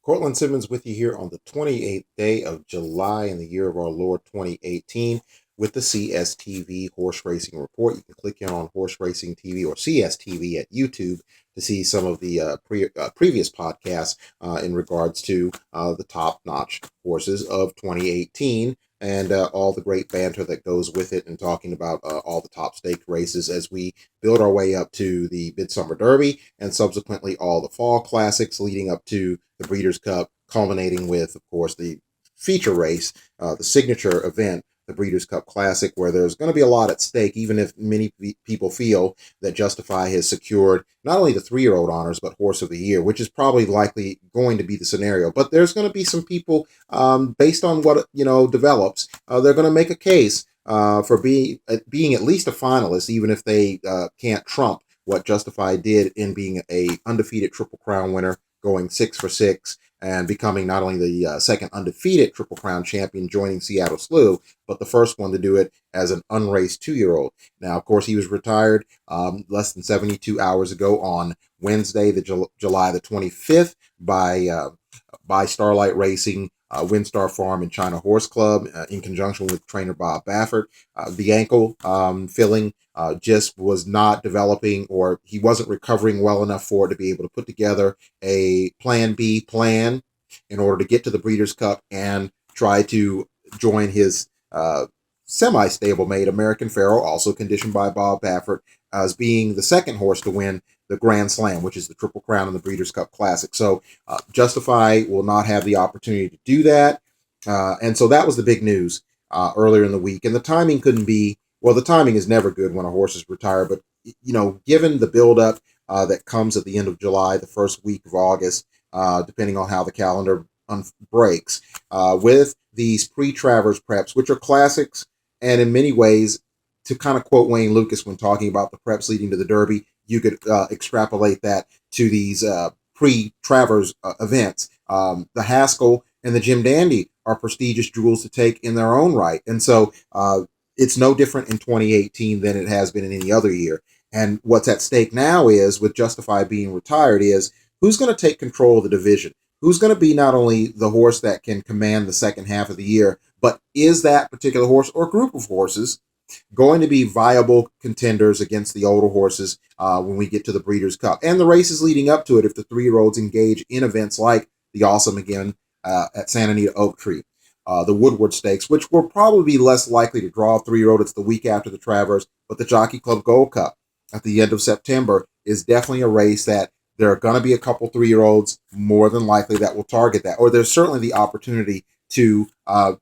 Cortland Simmons with you here on the 28th day of July in the year of our Lord 2018 with the CSTV Horse Racing Report. You can click in on Horse Racing TV or CSTV at YouTube to see some of the previous podcasts in regards to the top-notch horses of 2018 and all the great banter that goes with it, and talking about all the top stake races as we build our way up to the Midsummer Derby and subsequently all the fall classics leading up to the Breeders' Cup, culminating with, of course, the feature race, the signature event, the Breeders' Cup Classic, where there's going to be a lot at stake, even if many people feel that Justify has secured not only the 3-year-old honors, but Horse of the Year, which is probably likely going to be the scenario. But there's going to be some people, based on what, develops, they're going to make a case for being at least a finalist, even if they can't trump what Justify did in being a undefeated Triple Crown winner, going 6 for 6 and becoming not only the second undefeated Triple Crown champion, joining Seattle Slew, but the first one to do it as an unraced 2-year-old. Now, of course, he was retired less than 72 hours ago on Wednesday, July the 25th, by Starlight Racing, Windstar Farm and China Horse Club, in conjunction with trainer Bob Baffert. The ankle filling just was not developing, or he wasn't recovering well enough for it to be able to put together a plan B plan in order to get to the Breeders' Cup and try to join his semi-stablemate American Pharoah, also conditioned by Bob Baffert, as being the second horse to win the Grand Slam, which is the Triple Crown and the Breeders' Cup Classic. So Justify will not have the opportunity to do that. And so that was the big news earlier in the week. And the timing couldn't be, well, the timing is never good when a horse is retired, but, given the buildup that comes at the end of July, the first week of August, depending on how the calendar breaks, with these pre-Travers preps, which are classics, and in many ways, to kind of quote Wayne Lucas when talking about the preps leading to the Derby, you could extrapolate that to these pre-Travers events. The Haskell and the Jim Dandy are prestigious jewels to take in their own right. And so it's no different in 2018 than it has been in any other year. And what's at stake now is, with Justify being retired, is who's going to take control of the division? Who's going to be not only the horse that can command the second half of the year, but is that particular horse or group of horses going to be viable contenders against the older horses when we get to the Breeders' Cup and the races leading up to it, if the 3-year-olds engage in events like the Awesome Again at Santa Anita Oak Tree, the Woodward Stakes, which will probably be less likely to draw a 3-year-old. It's the week after the Travers, but the Jockey Club Gold Cup at the end of September is definitely a race that there are going to be a couple 3-year-olds more than likely that will target that, or there's certainly the opportunity to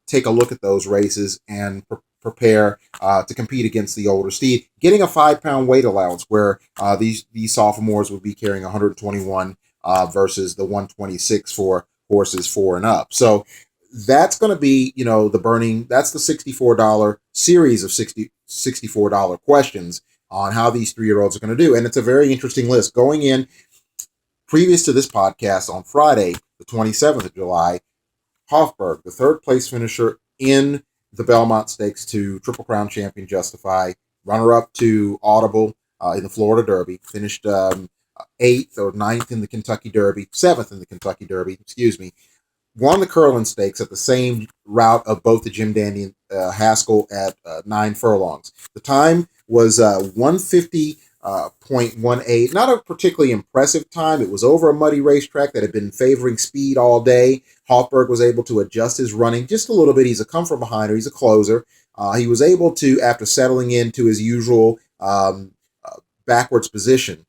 take a look at those races and prepare to compete against the older steed, getting a 5-pound weight allowance where these sophomores would be carrying 121 versus the 126 for horses 4 and up. So that's going to be, that's the $64 series of $64 questions on how these 3-year-olds are going to do. And it's a very interesting list. Going in, previous to this podcast on Friday, the 27th of July, Hofberg, the third place finisher in the Belmont Stakes to Triple Crown champion Justify, runner-up to Audible in the Florida Derby, finished 8th or 9th in the Kentucky Derby, 7th in the Kentucky Derby, won the Curlin Stakes at the same route of both the Jim Dandy and Haskell at 9 furlongs. The time was 150.18, not a particularly impressive time. It was over a muddy racetrack that had been favoring speed all day. Hofberg was able to adjust his running just a little bit. He's a come from behinder. He's a closer. He was able to, after settling into his usual backwards position,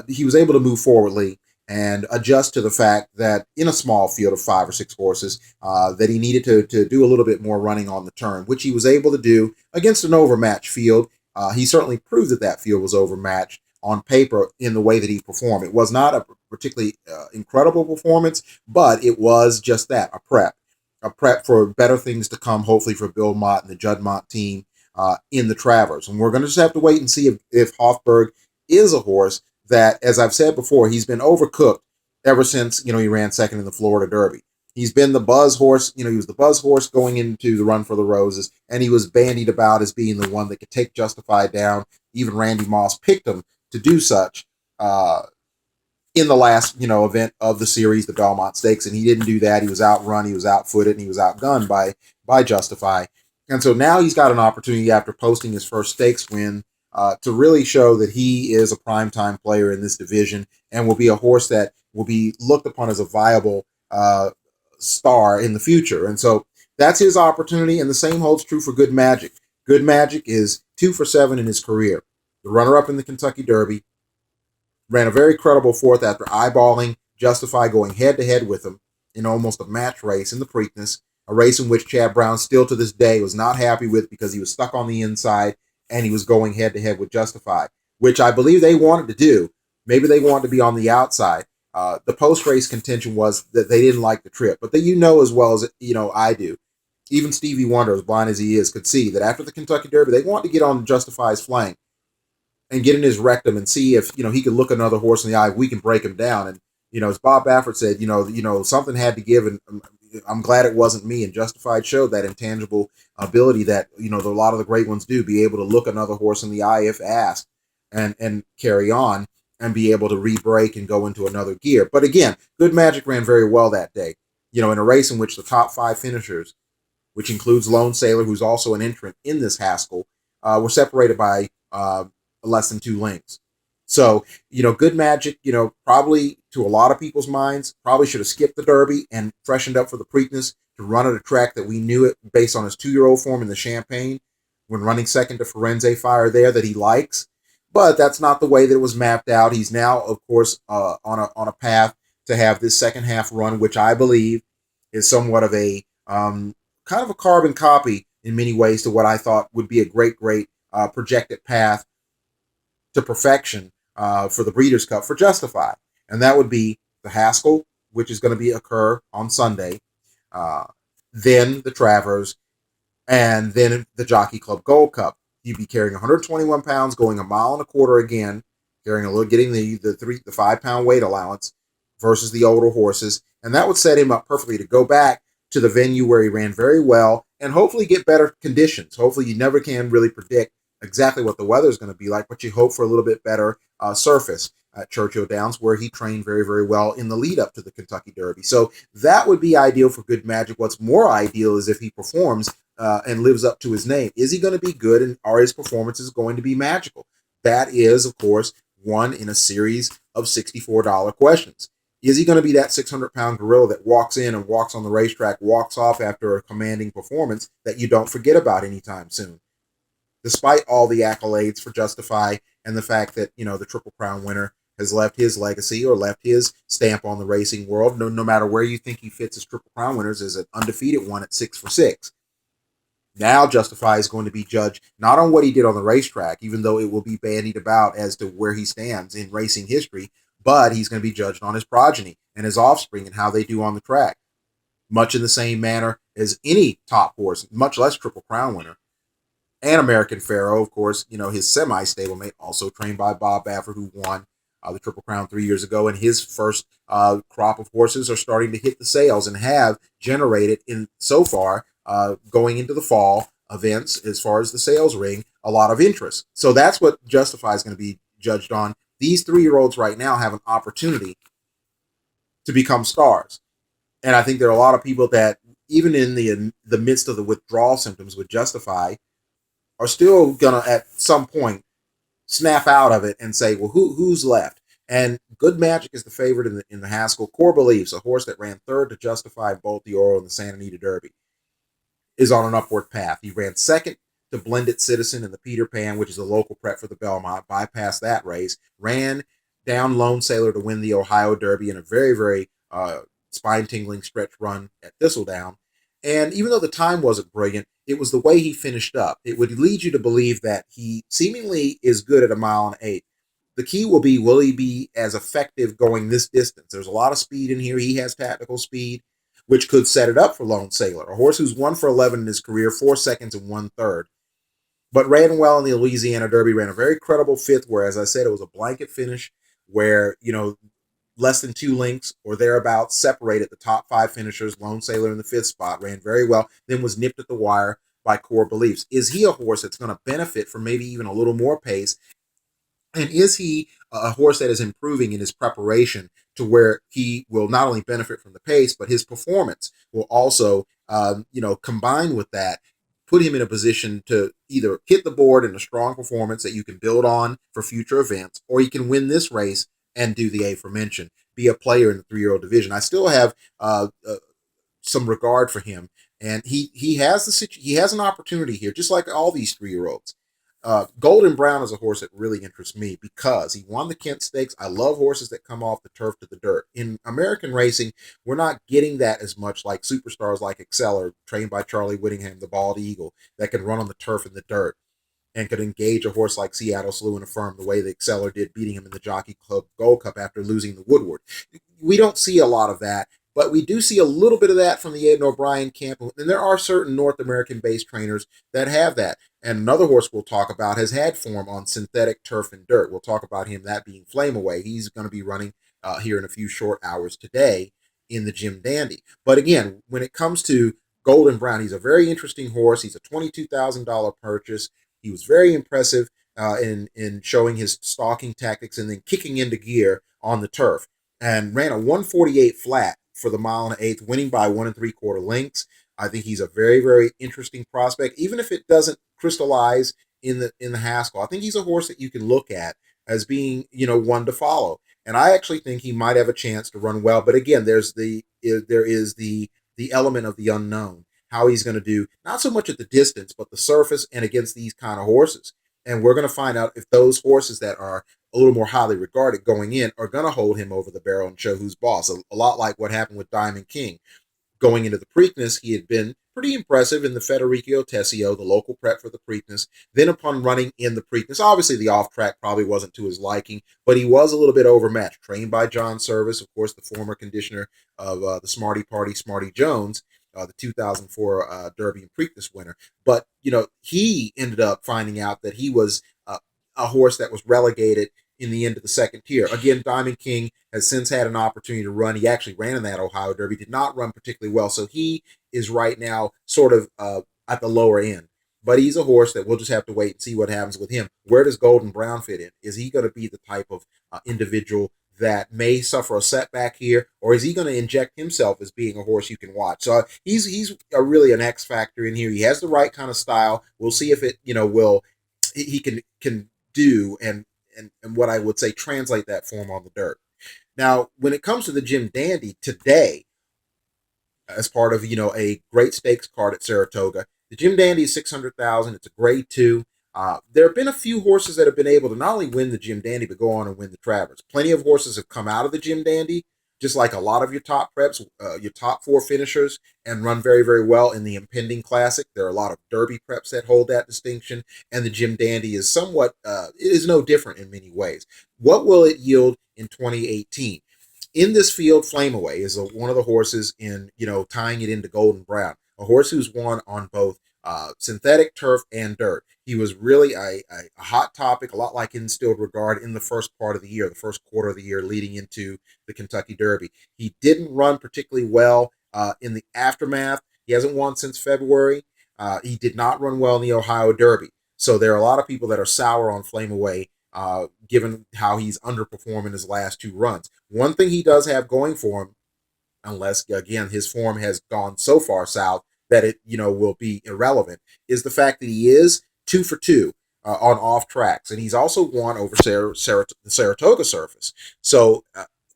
he was able to move forwardly and adjust to the fact that in a small field of 5 or 6 horses, that he needed to do a little bit more running on the turn, which he was able to do against an overmatched field. He certainly proved that field was overmatched on paper in the way that he performed. It was not a particularly incredible performance, but it was just that, a prep for better things to come, hopefully for Bill Mott and the Judd Mott team in the Travers. And we're going to just have to wait and see if Hofberg is a horse that, as I've said before, he's been overcooked ever since, he ran second in the Florida Derby. He's been the buzz horse. He was the buzz horse going into the Run for the Roses, and he was bandied about as being the one that could take Justify down. Even Randy Moss picked him to do such in the last, event of the series, the Belmont Stakes, and he didn't do that. He was outrun, he was outfooted, and he was outgunned by Justify. And so now he's got an opportunity after posting his first stakes win to really show that he is a primetime player in this division and will be a horse that will be looked upon as a viable star in the future. And so that's his opportunity, and the same holds true for Good Magic. Good Magic is 2 for 7 in his career. The runner-up in the Kentucky Derby, ran a very credible fourth after eyeballing Justify going head-to-head with him in almost a match race in the Preakness, a race in which Chad Brown still to this day was not happy with because he was stuck on the inside and he was going head-to-head with Justify, which I believe they wanted to do. Maybe they wanted to be on the outside. The post-race contention was that they didn't like the trip, but that as well as I do. Even Stevie Wonder, as blind as he is, could see that after the Kentucky Derby, they wanted to get on Justify's flank and get in his rectum and see if he could look another horse in the eye. We can break him down. And as Bob Baffert said, something had to give, and I'm glad it wasn't me. And Justified showed that intangible ability that a lot of the great ones do, be able to look another horse in the eye if asked, and carry on and be able to re-break and go into another gear. But again, Good Magic ran very well that day. In a race in which the top 5 finishers, which includes Lone Sailor, who's also an entrant in this Haskell, were separated by less than 2 lengths. So, Good Magic, probably to a lot of people's minds, probably should have skipped the Derby and freshened up for the Preakness to run at a track that we knew it based on his 2-year-old form in the Champagne when running second to Firenze Fire there that he likes. But that's not the way that it was mapped out. He's now, of course, on a path to have this second half run, which I believe is somewhat of a kind of a carbon copy in many ways to what I thought would be a great projected path to perfection for the Breeders' Cup for Justify. And that would be the Haskell, which is going to occur on Sunday, then the Travers, and then the Jockey Club Gold Cup. He'd be carrying 121 pounds, going a mile and a quarter again, getting the 5-pound weight allowance versus the older horses. And that would set him up perfectly to go back to the venue where he ran very well and hopefully get better conditions. Hopefully you never can really predict exactly what the weather is going to be like, but you hope for a little bit better surface at Churchill Downs, where he trained very, very well in the lead up to the Kentucky Derby. So that would be ideal for Good Magic. What's more ideal is if he performs and lives up to his name. Is he going to be good, and are his performances going to be magical? That is, of course, one in a series of $64 questions. Is he going to be that 600-pound gorilla that walks in and walks on the racetrack, walks off after a commanding performance that you don't forget about anytime soon? Despite all the accolades for Justify and the fact that, the Triple Crown winner has left his legacy or left his stamp on the racing world, no matter where you think he fits as Triple Crown winners, as an undefeated one at 6 for 6. Now Justify is going to be judged not on what he did on the racetrack, even though it will be bandied about as to where he stands in racing history, but he's going to be judged on his progeny and his offspring and how they do on the track, much in the same manner as any top horse, much less Triple Crown winner. And American Pharaoh, of course, his semi-stablemate, also trained by Bob Baffert, who won the Triple Crown 3 years ago. And his first crop of horses are starting to hit the sales and have generated, so far, going into the fall events, as far as the sales ring, a lot of interest. So that's what Justify is going to be judged on. These 3-year-olds right now have an opportunity to become stars. And I think there are a lot of people that, even in the midst of the withdrawal symptoms with Justify, are still gonna at some point snap out of it and say, well, who's left? And Good Magic is the favorite in the Haskell. Core Beliefs, a horse that ran third to Justify both the Oro and the Santa Anita Derby, is on an upward path. He ran second to Blended Citizen in the Peter Pan, which is a local prep for the Belmont, bypassed that race, ran down Lone Sailor to win the Ohio Derby in a very, very spine-tingling stretch run at Thistledown. And even though the time wasn't brilliant, it was the way he finished up. It would lead you to believe that he seemingly is good at 1.8 miles. The key will he be as effective going this distance? There's a lot of speed in here. He has tactical speed, which could set it up for Lone Sailor, a horse who's 1 for 11 in his career, 4 seconds and 1/3. But ran well in the Louisiana Derby, ran a very credible 5th, where, as I said, it was a blanket finish where, less than 2 lengths or thereabouts separated the top 5 finishers. Lone Sailor in the 5th spot ran very well, then was nipped at the wire by Core Beliefs. Is he a horse that's going to benefit from maybe even a little more pace And is he a horse that is improving in his preparation to where he will not only benefit from the pace, but his performance will also, combine with that, put him in a position to either hit the board in a strong performance that you can build on for future events, or you can win this race and do the aforementioned, be a player in the 3-year-old division. I still have some regard for him, and he has he has an opportunity here, just like all these 3-year-olds. Golden Brown is a horse that really interests me because he won the Kent Stakes. I love horses that come off the turf to the dirt. In American racing, we're not getting that as much, like superstars like Exceller, trained by Charlie Whittingham, the bald eagle, that can run on the turf in the dirt and could engage a horse like Seattle Slew and Affirm the way that Exceller did, beating him in the Jockey Club Gold Cup after losing to Woodward. We don't see a lot of that, but we do see a little bit of that from the Ed O'Brien camp. And there are certain North American-based trainers that have that. And another horse we'll talk about has had form on synthetic turf and dirt. We'll talk about him, that being Flame Away. He's going to be running here in a few short hours today in the Jim Dandy. But again, when it comes to Golden Brown, he's a very interesting horse. He's a $22,000 purchase. He was very impressive in showing his stalking tactics and then kicking into gear on the turf, and ran a 148 flat for the mile and an eighth, winning by 1 3/4 lengths. I think he's a very, very interesting prospect, even if it doesn't crystallize in the Haskell. I think he's a horse that you can look at as being, one to follow. And I actually think he might have a chance to run well. But again, there is the element of the unknown, how he's going to do, not so much at the distance, but the surface and against these kind of horses. And we're going to find out if those horses that are a little more highly regarded going in are going to hold him over the barrel and show who's boss. A lot like what happened with Diamond King. Going into the Preakness, he had been pretty impressive in the Federico Tessio, the local prep for the Preakness. Then upon running in the Preakness, obviously the off-track probably wasn't to his liking, but he was a little bit overmatched. Trained by John Service, of course, the former conditioner of the Smarty Party, Smarty Jones, the 2004 Derby and Preakness winner. But, he ended up finding out that he was a horse that was relegated in the end of the second tier. Again, Diamond King has since had an opportunity to run. He actually ran in that Ohio Derby, did not run particularly well. So he is right now sort of at the lower end. But he's a horse that we'll just have to wait and see what happens with him. Where does Golden Brown fit in? Is he going to be the type of individual that may suffer a setback here, or is he going to inject himself as being a horse you can watch? So he's really an X factor in here. He has the right kind of style. We'll see if it will he can do and what I would say translate that form on the dirt. Now, when it comes to the Jim Dandy today, as part of a great stakes card at Saratoga, the Jim Dandy is 600,000. It's a grade 2. There have been a few horses that have been able to not only win the Jim Dandy but go on and win the Travers. Plenty of horses have come out of the Jim Dandy, just like a lot of your top preps, your top 4 finishers, and run very, very well in the impending Classic. There are a lot of Derby preps that hold that distinction, and the Jim Dandy is somewhat is no different in many ways. What will it yield in 2018? In this field, Flame Away is one of the horses in tying it into Golden Brown, a horse who's won on both synthetic turf and dirt. He was really a hot topic, a lot like Instilled Regard in the first part of the year, the first quarter of the year leading into the Kentucky Derby. He didn't run particularly well in the aftermath. He hasn't won since February. He did not run well in the Ohio Derby. So there are a lot of people that are sour on Flame Away, given how he's underperforming his last 2 runs. One thing he does have going for him, unless again his form has gone so far south that it will be irrelevant, is the fact that he is 2 for 2 on off tracks, and he's also won over the Saratoga surface. So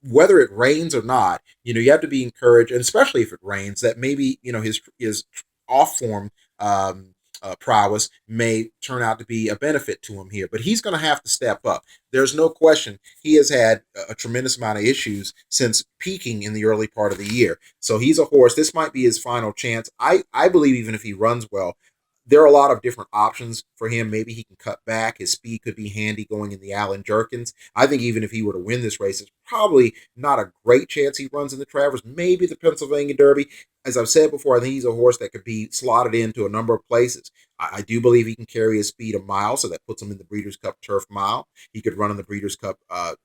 whether it rains or not, you have to be encouraged, and especially if it rains, that maybe his off form prowess may turn out to be a benefit to him here. But he's going to have to step up. There's no question he has had a tremendous amount of issues since peaking in the early part of the year. So he's a horse. This might be his final chance. I believe even if he runs well, there are a lot of different options for him. Maybe he can cut back. His speed could be handy going in the Allen Jerkins. I think even if he were to win this race, it's probably not a great chance he runs in the Travers. Maybe the Pennsylvania Derby. As I've said before, I think he's a horse that could be slotted into a number of places. I do believe he can carry his speed a mile, so that puts him in the Breeders' Cup Turf Mile. He could run in the Breeders' Cup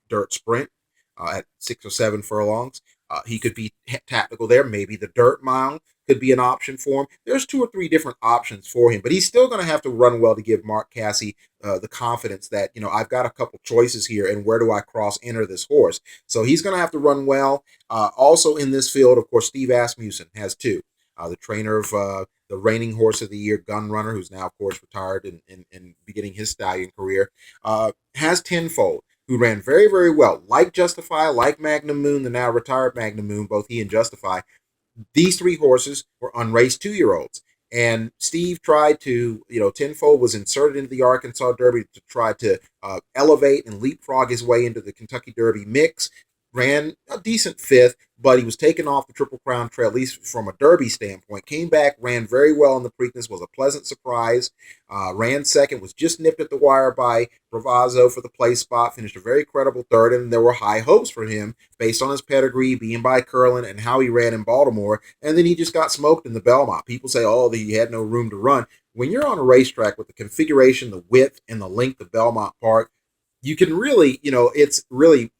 Dirt Sprint at 6 or 7 furlongs. He could be tactical there. Maybe the dirt mile could be an option for him. There's 2 or 3 different options for him, but he's still going to have to run well to give Mark Casse the confidence that, I've got a couple choices here, and where do I cross enter this horse? So he's going to have to run well. Also in this field, of course, Steve Asmussen has 2. The trainer of the reigning horse of the year, Gun Runner, who's now, of course, retired and beginning his stallion career, has Tenfold, who ran very, very well. Like Justify, like Magnum Moon, the now retired Magnum Moon, both he and Justify. These 3 horses were unraced 2-year-olds. And Steve tried to, Tenfold was inserted into the Arkansas Derby to try to elevate and leapfrog his way into the Kentucky Derby mix. Ran a decent 5th, but he was taken off the Triple Crown trail, at least from a Derby standpoint. Came back, ran very well in the Preakness, was a pleasant surprise. Ran 2nd, was just nipped at the wire by Bravazzo for the place spot, finished a very credible 3rd, and there were high hopes for him based on his pedigree, being by Curlin, and how he ran in Baltimore. And then he just got smoked in the Belmont. People say, he had no room to run. When you're on a racetrack with the configuration, the width, and the length of Belmont Park, you can really, it's really,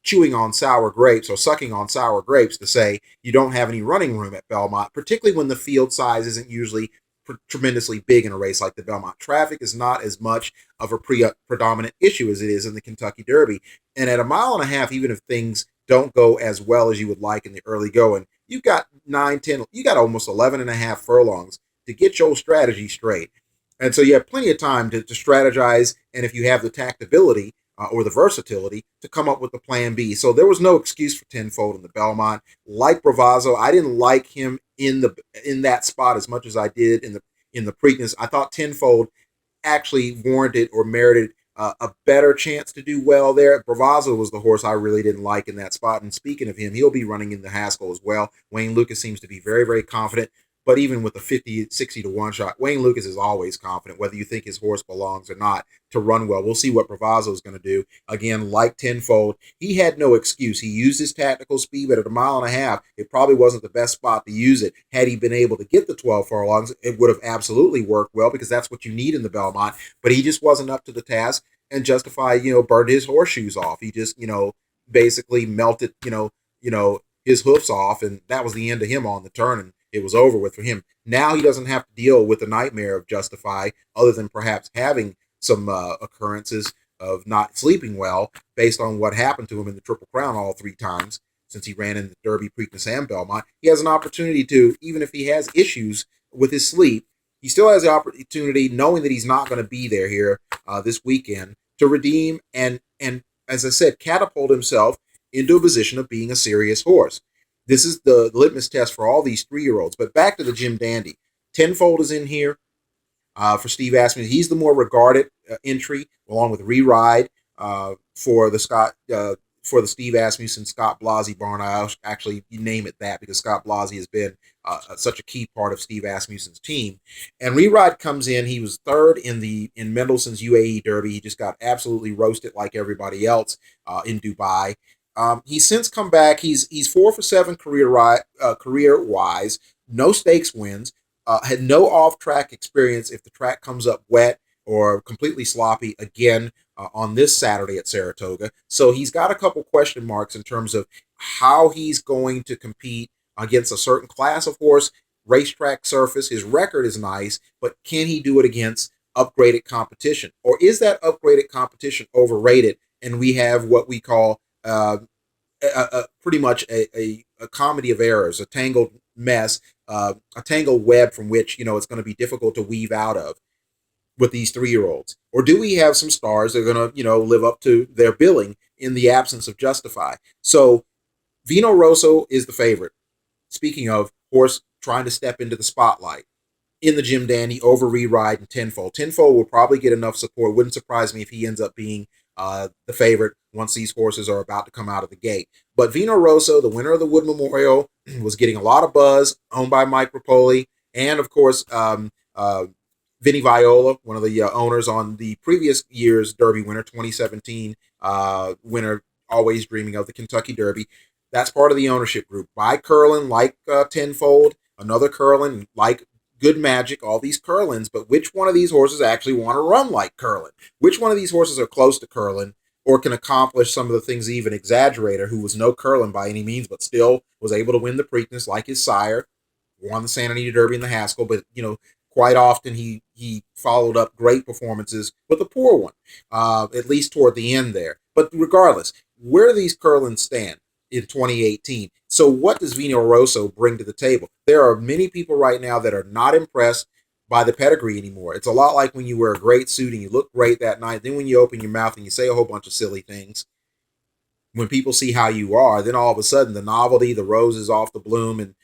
chewing on sour grapes or sucking on sour grapes to say you don't have any running room at Belmont, particularly when the field size isn't usually tremendously big in a race like the Belmont. Traffic is not as much of a predominant issue as it is in the Kentucky Derby. And at 1.5 miles, even if things don't go as well as you would like in the early going, you've got 9, 10, you got almost 11.5 furlongs to get your strategy straight. And so you have plenty of time to strategize, and if you have the tactability, or the versatility to come up with the plan B. So there was no excuse for Tenfold in the Belmont. Like Bravazzo, I didn't like him in that spot as much as I did in the Preakness. I thought Tenfold actually warranted or merited a better chance to do well there. Bravazzo was the horse I really didn't like in that spot. And speaking of him, he'll be running in the Haskell as well. Wayne Lucas seems to be very, very confident. But even with a 50, 60 to 1 shot, Wayne Lucas is always confident, whether you think his horse belongs or not, to run well. We'll see what Bravazzo is going to do. Again, like Tenfold, he had no excuse. He used his tactical speed, but at 1.5 miles, it probably wasn't the best spot to use it. Had he been able to get the 12 furlongs, it would have absolutely worked well, because that's what you need in the Belmont. But he just wasn't up to the task, and Justify, burned his horseshoes off. He just, basically melted, his hoofs off, and that was the end of him on the turn, and it was over with for him. Now he doesn't have to deal with the nightmare of Justify, other than perhaps having some occurrences of not sleeping well based on what happened to him in the Triple Crown all 3 times since he ran in the Derby, Preakness, and Belmont. He has an opportunity to, even if he has issues with his sleep, he still has the opportunity, knowing that he's not going to be there here this weekend, to redeem and, as I said, catapult himself into a position of being a serious horse. This is the litmus test for all these 3-year-olds. But back to the Jim Dandy. Tenfold is in here for Steve Asmussen. He's the more regarded entry, along with Re-Ride for the Steve Asmussen Scott Blasey barn. I actually name it that because Scott Blasey has been such a key part of Steve Asmussen's team. And Re-Ride comes in. He was 3rd in Mendelssohn's UAE Derby. He just got absolutely roasted like everybody else in Dubai. He's since come back. He's 4 for 7 career-wise. No stakes wins. Had no off-track experience if the track comes up wet or completely sloppy again on this Saturday at Saratoga. So he's got a couple question marks in terms of how he's going to compete against a certain class of horse, racetrack surface. His record is nice, but can he do it against upgraded competition? Or is that upgraded competition overrated, and we have what we call pretty much a comedy of errors, a tangled mess, a tangled web from which, it's going to be difficult to weave out of with these 3-year-olds? Or do we have some stars that are going to, live up to their billing in the absence of Justify? So Vino Rosso is the favorite. Speaking of horse trying to step into the spotlight in the Jim Dandy over Re-Ride and Tenfold. Tenfold will probably get enough support. Wouldn't surprise me if he ends up being the favorite once these horses are about to come out of the gate. But Vino Rosso, the winner of the Wood Memorial, was getting a lot of buzz, owned by Mike Rapoli, and of course, Vinny Viola, one of the owners on the previous year's Derby winner, 2017 winner, always dreaming of the Kentucky Derby. That's part of the ownership group. By Curlin, like Tenfold, another Curlin, like Good Magic, all these Curlins, but which one of these horses actually want to run like Curlin? Which one of these horses are close to Curlin or can accomplish some of the things even Exaggerator, who was no Curlin by any means, but still was able to win the Preakness like his sire, won the Santa Anita Derby and the Haskell, but quite often he followed up great performances with a poor one, at least toward the end there. But regardless, where do these Curlins stand in 2018? So what does Vino Rosso bring to the table? There are many people right now that are not impressed by the pedigree anymore. It's a lot like when you wear a great suit and you look great that night. Then when you open your mouth and you say a whole bunch of silly things, when people see how you are, then all of a sudden the novelty, the roses off the bloom, and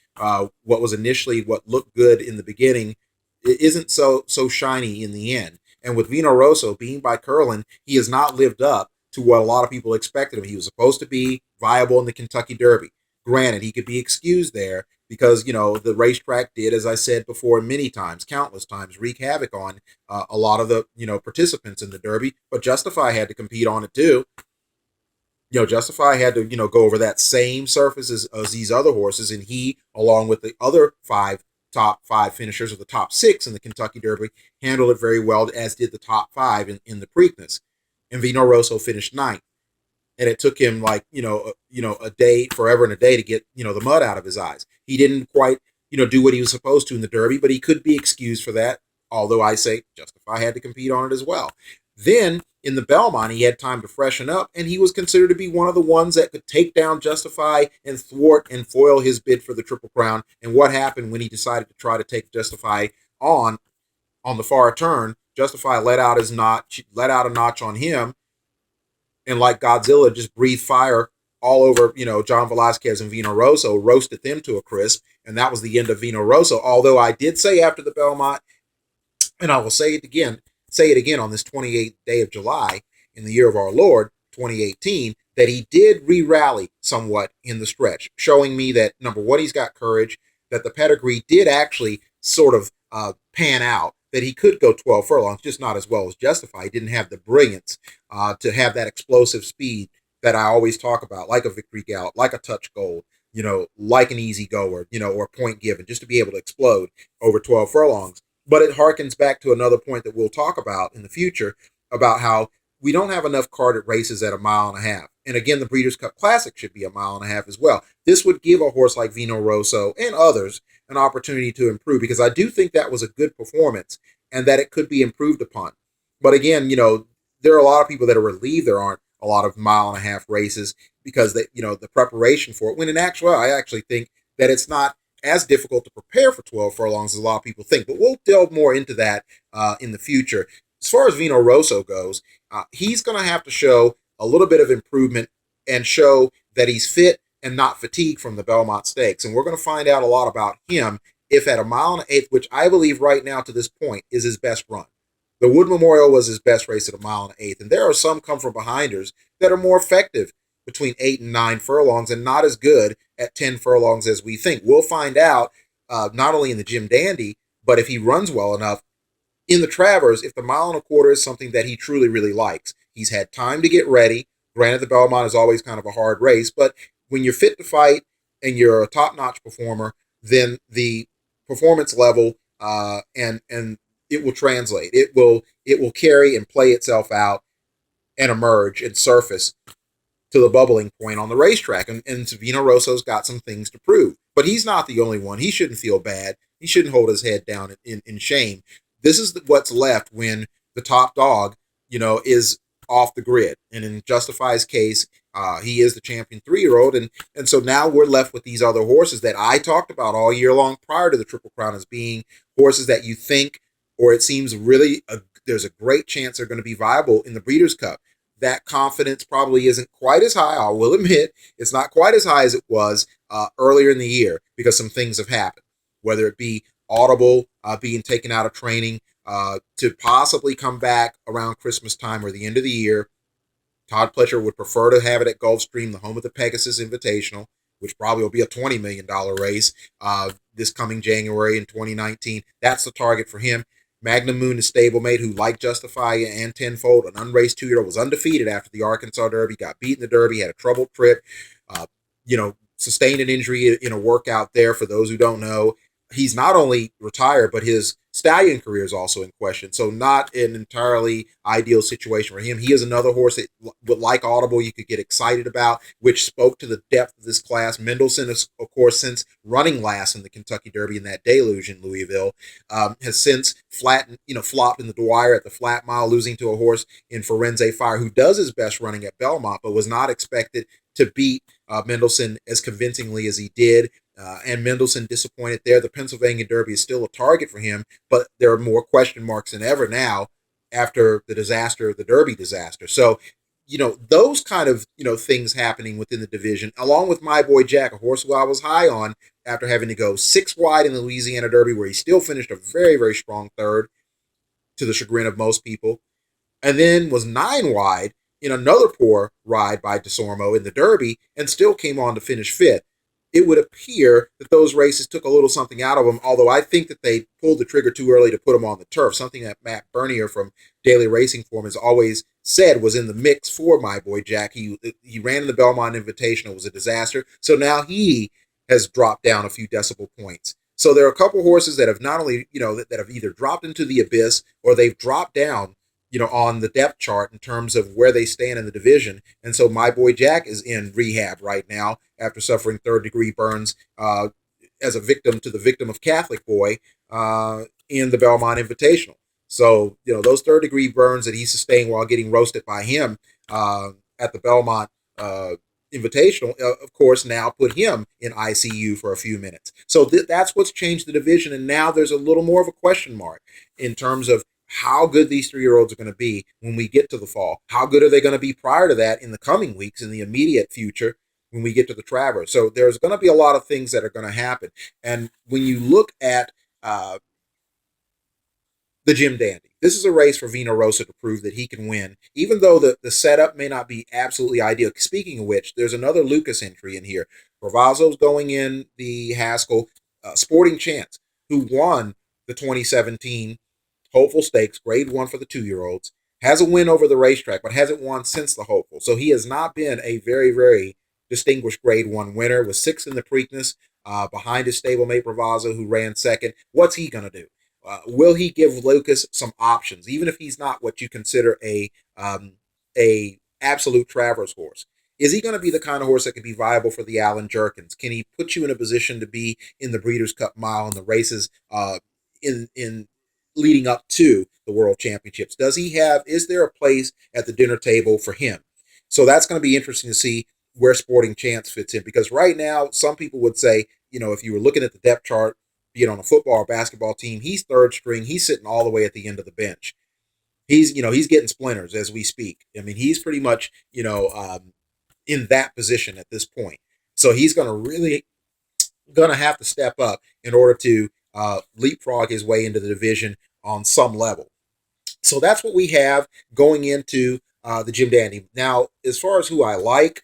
what was initially what looked good in the beginning, it isn't so shiny in the end. And with Vino Rosso being by Curlin, he has not lived up to what a lot of people expected him. He was supposed to be viable in the Kentucky Derby. Granted, he could be excused there because the racetrack did, as I said before, many times, countless times, wreak havoc on a lot of the participants in the Derby. But Justify had to compete on it too. Justify had to, go over that same surface as these other horses, and he, along with the other top five finishers, or the top six in the Kentucky Derby, handled it very well, as did the top five in the Preakness. And Vino Rosso finished ninth. And it took him a day, forever and a day to get, the mud out of his eyes. He didn't quite, do what he was supposed to in the Derby, but he could be excused for that. Although I say Justify had to compete on it as well. Then in the Belmont, he had time to freshen up, and he was considered to be one of the ones that could take down Justify and thwart and foil his bid for the Triple Crown. And what happened when he decided to try to take Justify on the far turn? Justify let out a notch on him, and like Godzilla, just breathed fire all over, John Velasquez and Vino Rosso, roasted them to a crisp, and that was the end of Vino Rosso. Although I did say after the Belmont, and I will say it again on this 28th day of July in the year of our Lord, 2018, that he did re-rally somewhat in the stretch, showing me that, number one, he's got courage, that the pedigree did actually sort of pan out, that he could go 12 furlongs, just not as well as Justify. He didn't have the brilliance to have that explosive speed that I always talk about, like a Victory Gallop, like a Touch Gold, like an Easy Goer, or Point Given, just to be able to explode over 12 furlongs. But it harkens back to another point that we'll talk about in the future, about how we don't have enough carded races at 1.5 miles. And again, the Breeders' Cup Classic should be 1.5 miles as well. This would give a horse like Vino Rosso and others an opportunity to improve, because I do think that was a good performance and that it could be improved upon. But again, there are a lot of people that are relieved there aren't a lot of 1.5 mile races, because the preparation for it, when in actuality, I actually think that it's not as difficult to prepare for 12 furlongs as a lot of people think. But we'll delve more into that in the future. As far as Vino Rosso goes, he's going to have to show a little bit of improvement and show that he's fit and not fatigued from the Belmont Stakes. And we're going to find out a lot about him if at 1.8 miles, which I believe right now to this point is his best run. The Wood Memorial was his best race at 1.8 miles. And there are some come from behinders that are more effective between 8 and 9 furlongs and not as good at 10 furlongs as we think. We'll find out not only in the Jim Dandy, but if he runs well enough in the Travers, if the 1.25 miles is something that he truly, really likes. He's had time to get ready. Granted, the Belmont is always kind of a hard race, but when you're fit to fight and you're a top-notch performer, then the performance level and it will translate. It will carry and play itself out and emerge and surface to the bubbling point on the racetrack. And Vino Rosso's got some things to prove. But he's not the only one. He shouldn't feel bad. He shouldn't hold his head down in shame. This is what's left when the top dog, is off the grid. And in Justify's case, he is the champion 3-year-old. And so now we're left with these other horses that I talked about all year long prior to the Triple Crown as being horses that you think, or it seems really, there's a great chance they're going to be viable in the Breeders' Cup. That confidence probably isn't quite as high. I will admit it's not quite as high as it was earlier in the year, because some things have happened, whether it be Audible being taken out of training to possibly come back around Christmas time or the end of the year. Todd Pletcher would prefer to have it at Gulfstream, the home of the Pegasus Invitational, which probably will be a $20 million race this coming January in 2019. That's the target for him. Magnum Moon, his stablemate, who, like Justify and Tenfold, an unraced 2-year-old, was undefeated after the Arkansas Derby, got beat in the Derby, had a troubled trip, sustained an injury in a workout there, for those who don't know. he's not only retired, but his stallion career is also in question. So not an entirely ideal situation for him. He is another horse that would like Audible you could get excited about, which spoke to the depth of this class. Mendelssohn is, of course, since running last in the Kentucky Derby in that deluge in Louisville, has since flopped in the Dwyer at the flat mile, losing to a horse in Firenze Fire, who does his best running at Belmont, but was not expected to beat Mendelssohn as convincingly as he did. And Mendelssohn disappointed there. The Pennsylvania Derby is still a target for him, but there are more question marks than ever now after the disaster, the Derby disaster. So, those kind of, things happening within the division, along with My Boy Jack, a horse who I was high on after having to go 6 wide in the Louisiana Derby, where he still finished a very, very strong third to the chagrin of most people, and then was 9 wide in another poor ride by DeSormo in the Derby and still came on to finish 5th. It would appear that those races took a little something out of him, although I think that they pulled the trigger too early to put him on the turf, something that Matt Bernier from Daily Racing Form has always said was in the mix for My Boy Jack. He ran in the Belmont Invitational, it was a disaster, so now he has dropped down a few decibel points. So there are a couple horses that have not only, that have either dropped into the abyss or they've dropped down, on the depth chart in terms of where they stand in the division. And so My Boy Jack is in rehab right now after suffering third-degree burns as a victim to the victim of Catholic Boy in the Belmont Invitational. So, those third-degree burns that he sustained while getting roasted by him at the Belmont Invitational, of course, now put him in ICU for a few minutes. So that's what's changed the division, and now there's a little more of a question mark in terms of how good these 3-year-olds are going to be when we get to the fall. How good are they going to be prior to that in the coming weeks, in the immediate future, when we get to the Travers? So there's going to be a lot of things that are going to happen. And when you look at the Jim Dandy, this is a race for Vino Rosa to prove that he can win, even though the setup may not be absolutely ideal. Speaking of which, there's another Lucas entry in here. Bravazzo's going in the Haskell. Sporting Chance, who won the 2017 Hopeful Stakes, grade 1 for the 2-year-olds, has a win over the racetrack, but hasn't won since the Hopeful. So he has not been a very, very distinguished grade 1 winner, with 6th in the Preakness behind his stablemate Bravazzo, who ran second. What's he going to do? Will he give Lucas some options, even if he's not what you consider a absolute Travers horse? Is he going to be the kind of horse that can be viable for the Allen Jerkins? Can he put you in a position to be in the Breeders' Cup Mile and the races in leading up to the World Championships? Is there a place at the dinner table for him? So that's going to be interesting to see where Sporting Chance fits in, because right now, some people would say, if you were looking at the depth chart, be it on a football or basketball team, he's third string. He's sitting all the way at the end of the bench. He's getting splinters as we speak. I mean, he's pretty much, in that position at this point. So he's going to have to step up in order to leapfrog his way into the division on some level. So that's what we have going into the Jim Dandy. Now, as far as who I like,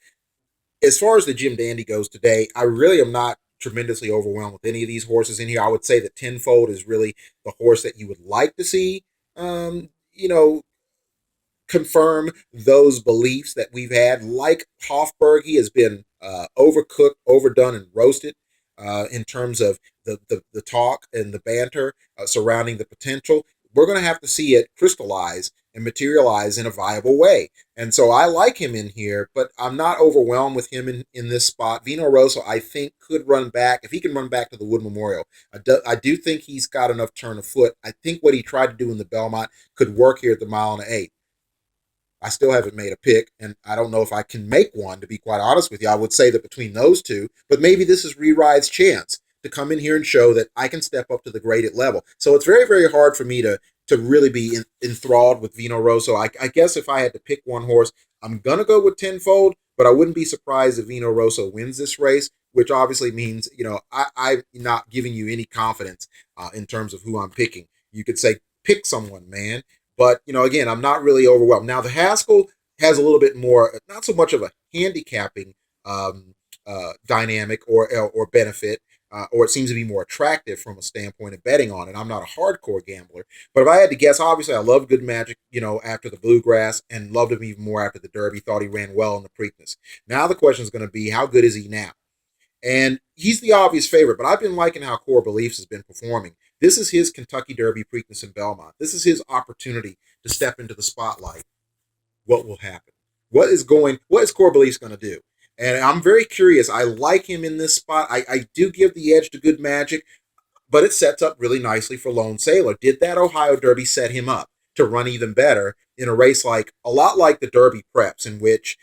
as far as the Jim Dandy goes today, I really am not tremendously overwhelmed with any of these horses in here. I would say that Tenfold is really the horse that you would like to see, confirm those beliefs that we've had. Like Hofberg, he has been overcooked, overdone, and roasted in terms of the talk and the banter surrounding the potential. We're going to have to see it crystallize and materialize in a viable way. And so I like him in here, but I'm not overwhelmed with him in this spot. Vino Rosa, I think, could run back. If he can run back to the Wood Memorial, I do think he's got enough turn of foot. I think what he tried to do in the Belmont could work here at the 1:08. I still haven't made a pick, and I don't know if I can make one, to be quite honest with you. I would say that between those two, but maybe this is Reride's chance to come in here and show that I can step up to the graded level. So it's very, very hard for me to really be enthralled with Vino Rosa. I guess if I had to pick one horse, I'm going to go with Tenfold, but I wouldn't be surprised if Vino Rosa wins this race, which obviously means, I'm not giving you any confidence in terms of who I'm picking. You could say, pick someone, man. But, again, I'm not really overwhelmed. Now, the Haskell has a little bit more, not so much of a handicapping dynamic or benefit, or it seems to be more attractive from a standpoint of betting on it. I'm not a hardcore gambler. But if I had to guess, obviously, I love Good Magic, after the Bluegrass, and loved him even more after the Derby. Thought he ran well in the Preakness. Now the question is going to be, how good is he now? And he's the obvious favorite, but I've been liking how Core Beliefs has been performing. This is his Kentucky Derby Preakness in Belmont. This is his opportunity to step into the spotlight. What will happen? What is Core Beliefs going to do? And I'm very curious. I like him in this spot. I do give the edge to Good Magic, but it sets up really nicely for Lone Sailor. Did that Ohio Derby set him up to run even better in a race like a lot like the Derby preps, in which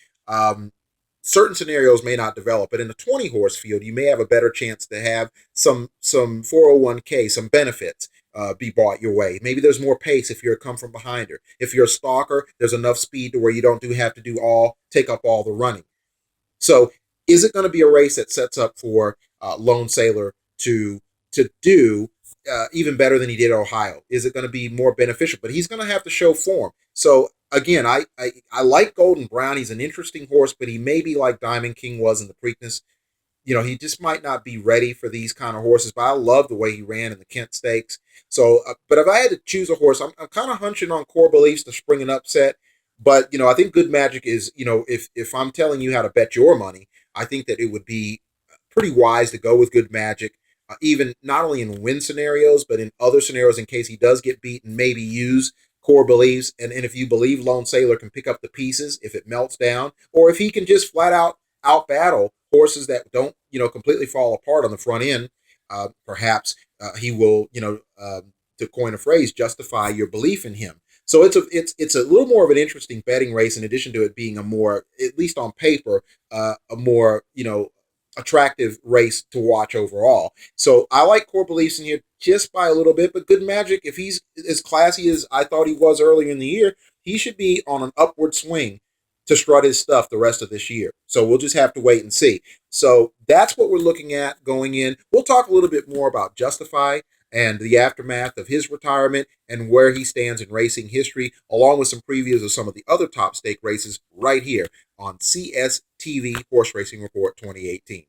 certain scenarios may not develop, but in a 20 horse field, you may have a better chance to have some 401k, some benefits be brought your way. Maybe there's more pace if you're come from behind her. If you're a stalker, there's enough speed to where you don't have to take up all the running. So is it going to be a race that sets up for Lone Sailor to do even better than he did at Ohio? Is it going to be more beneficial? But he's going to have to show form. So again, I like Golden Brown. He's an interesting horse, but he may be like Diamond King was in the Preakness. He just might not be ready for these kind of horses, but I love the way he ran in the Kent Stakes. So, but if I had to choose a horse, I'm kind of hunching on Core Beliefs to spring an upset. But, I think Good Magic is, if I'm telling you how to bet your money, I think that it would be pretty wise to go with Good Magic, even not only in win scenarios, but in other scenarios in case he does get beaten, maybe use Core Beliefs. And if you believe Lone Sailor can pick up the pieces if it melts down, or if he can just flat out battle horses that don't, completely fall apart on the front end, perhaps he will, to coin a phrase, justify your belief in him. So it's a little more of an interesting betting race, in addition to it being a more, at least on paper, a more, attractive race to watch overall. So I like Core Beliefs in here just by a little bit, but Good Magic, if he's as classy as I thought he was earlier in the year, he should be on an upward swing to strut his stuff the rest of this year. So we'll just have to wait and see. So that's what we're looking at going in. We'll talk a little bit more about Justify and the aftermath of his retirement and where he stands in racing history, along with some previews of some of the other top stake races right here on CSTV Horse Racing Report 2018.